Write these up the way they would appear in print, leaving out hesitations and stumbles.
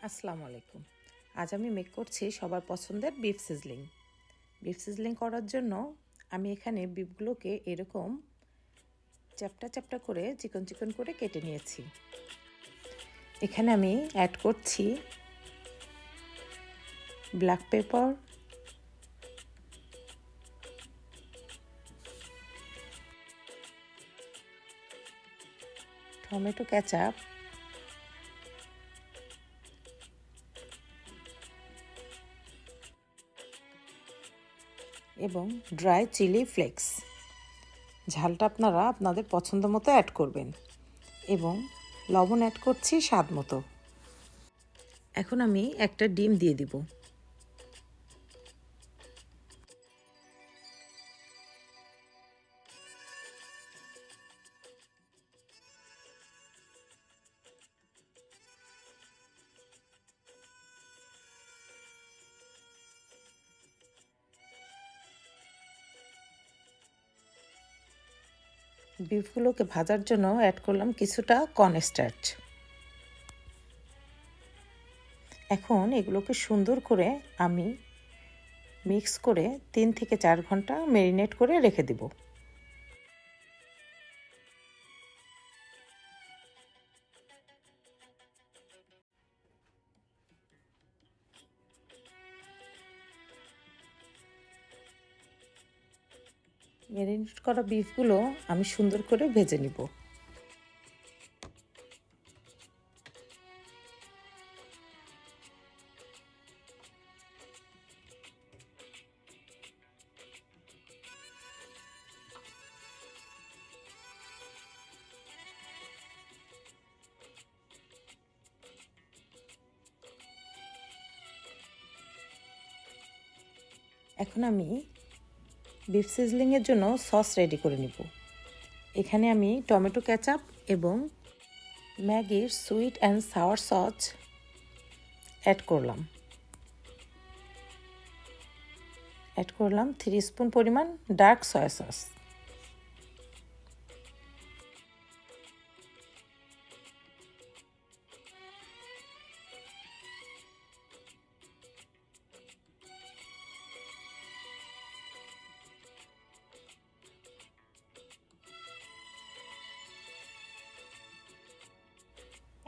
আসসালামু আলাইকুম। আজ আমি মেক করছি সবার পছন্দের বিফ সিজলিং। বিফ সিজলিং করার জন্য আমি এখানে বিফগুলোকে এরকম চ্যাপটা চ্যাপটা করে চিকন চিকন করে কেটে নিয়েছি। এখানে আমি অ্যাড করছি ব্ল্যাক পেপার, টমেটো কেচাপ, এবং ড্রাই চিলি ফ্লেক্স। ঝালটা আপনারা আপনাদের পছন্দ মতো অ্যাড করবেন এবং লবণ অ্যাড করছি স্বাদ মতো। এখন আমি একটা ডিম দিয়ে দিব। বিফগুলোকে ভাজার জন্য অ্যাড করলাম কিছুটা কর্নস্টার্চ। এখন এগুলোকে সুন্দর করে আমি মিক্স করে 3 থেকে 4 ঘন্টা ম্যারিনেট করে রেখে দেব। ম্যারিনেট করা বিফগুলো আমি সুন্দর করে ভেজে নিব। এখন আমি বিফ সিজলিংয়ের জন্য সস রেডি করে নিব। এখানে আমি টমেটো কেচাপ এবং ম্যাগির sweet and sour sauce add করলাম। 3 স্পুন পরিমাণ dark soya sauce.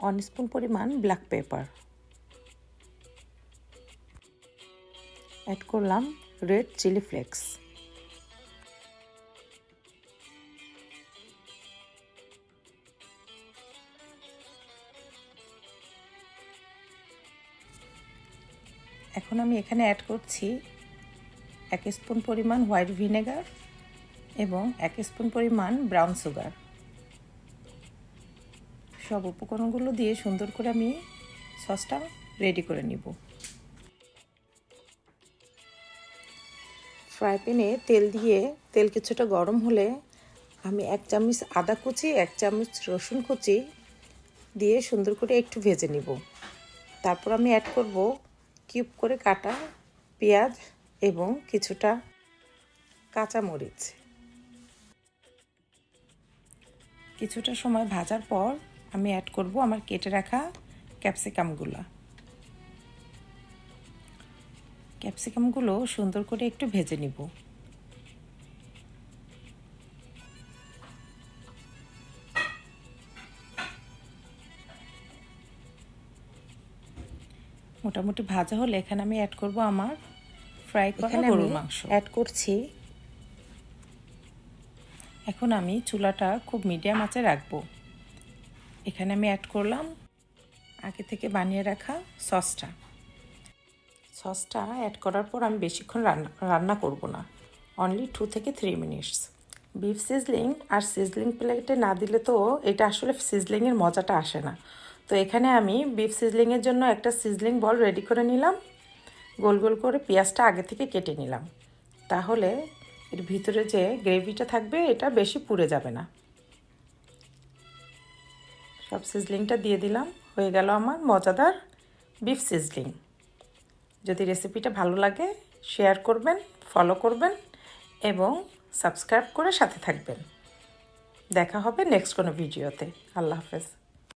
One spoon পরিমাণ ব্ল্যাক পেপার। অ্যাড করলাম রেড চিলি ফ্লেক্স। এখন আমি এখানে অ্যাড করছি 1 স্পুন পরিমাণ হোয়াইট ভিনেগার এবং 1 স্পুন পরিমাণ ব্রাউন সুগার। সব উপকরণগুলো দিয়ে সুন্দর করে আমি সসটা রেডি করে নিব। ফ্রাই প্যানে তেল দিয়ে তেল কিছুটা গরম হলে আমি 1 চামচ আদা কুচি 1 চামচ রসুন কুচি দিয়ে সুন্দর করে একটু ভেজে নিব। তারপর আমি অ্যাড করব কিউব করে কাটা পেঁয়াজ এবং কিছুটা কাঁচামরিচ। কিছুটা সময় ভাজার পর আমি অ্যাড করব আমার কেটে রাখা ক্যাপসিকামগুলো সুন্দর করে একটু ভেজে নিব। মোটামুটি ভাজা হলে এখানে আমি অ্যাড করব আমার ফ্রাই করা গরুর মাংস অ্যাড করছি। এখন আমি চুলাটা খুব মিডিয়াম আঁচে রাখবো। এখানে আমি অ্যাড করলাম আগে থেকে বানিয়ে রাখা সসটা অ্যাড করার পর আমি বেশিক্ষণ রান্না করব না, অনলি 2 থেকে 3 মিনিটস। বিফ সিজলিং আর সিজলিং প্লেটে না দিলে তো এটা আসলে সিজলিংয়ের মজাটা আসে না। তো এখানে আমি বিফ সিজলিংয়ের জন্য একটা সিজলিং বল রেডি করে নিলাম। গোল গোল করে পেঁয়াজটা আগে থেকে কেটে নিলাম, তাহলে এর ভিতরে যে গ্রেভিটা থাকবে এটা বেশি পুড়ে যাবে না। সব সিজলিংটা দিয়ে দিলাম, হয়ে গেল আমার মজাদার বিফ সিজলিং। যদি রেসিপিটা ভালো লাগে শেয়ার করবেন, ফলো করবেন এবং সাবস্ক্রাইব করে সাথে থাকবেন। দেখা হবে নেক্সট কোনো ভিডিওতে। আল্লাহ হাফেজ।